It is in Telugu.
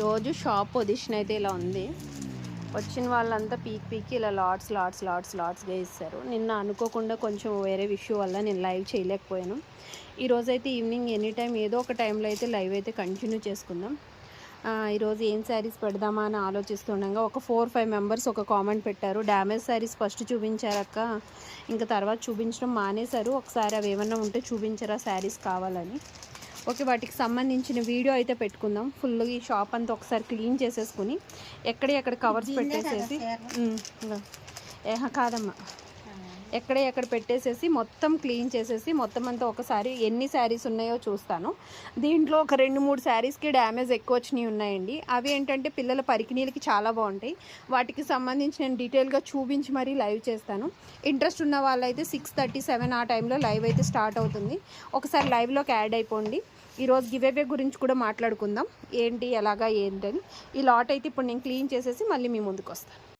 రోజు షాప్ పొజిషన్ అయితే ఇలా ఉంది. వచ్చిన వాళ్ళంతా పీకి ఇలా లాట్స్గా ఇస్తారు. నిన్న అనుకోకుండా కొంచెం వేరే ఇష్యూ వల్ల నేను లైవ్ చేయలేకపోయాను. ఈరోజైతే ఈవినింగ్ ఎనీ టైం ఏదో ఒక టైంలో అయితే లైవ్ అయితే కంటిన్యూ చేసుకుందాం. ఈరోజు ఏం శారీస్ పెడదామా అని ఆలోచిస్తుండగా ఒక 4-5 మెంబర్స్ ఒక కామెంట్ పెట్టారు. డ్యామేజ్ శారీస్ ఫస్ట్ చూపించారక్క, ఇంకా తర్వాత చూపించడం మానేశారు, ఒకసారి అవి ఏమన్నా ఉంటే చూపించరా శారీస్ కావాలని. ఓకే, వాటికి సంబంధించిన వీడియో అయితే పెట్టుకుందాం. ఫుల్గా ఈ షాప్ అంతా ఒకసారి క్లీన్ చేసేసుకుని ఎక్కడ కవర్స్ పెట్టేసేసి కాదమ్మా ఎక్కడ పెట్టేసేసి మొత్తం క్లీన్ చేసేసి మొత్తం అంతా ఒకసారి ఎన్ని శారీస్ ఉన్నాయో చూస్తాను. దీంట్లో ఒక 2-3 శారీస్కి డ్యామేజ్ ఎక్కువ వచ్చినాయి ఉన్నాయండి. అవి ఏంటంటే పిల్లల పరికిణీలకి చాలా బాగుంటాయి. వాటికి సంబంధించి నేను డీటెయిల్గా చూపించి మరీ లైవ్ చేస్తాను. ఇంట్రెస్ట్ ఉన్న వాళ్ళైతే 6:37 ఆ టైంలో లైవ్ అయితే స్టార్ట్ అవుతుంది. ఒకసారి లైవ్లోకి యాడ్ అయిపోండి. ఈరోజు గివేవే గురించి కూడా మాట్లాడుకుందాం, ఏంటి ఎలాగా ఏంటని. ఈ లాట్ అయితే ఇప్పుడు నేను క్లీన్ చేసేసి మళ్ళీ మీ ముందుకు వస్తాను.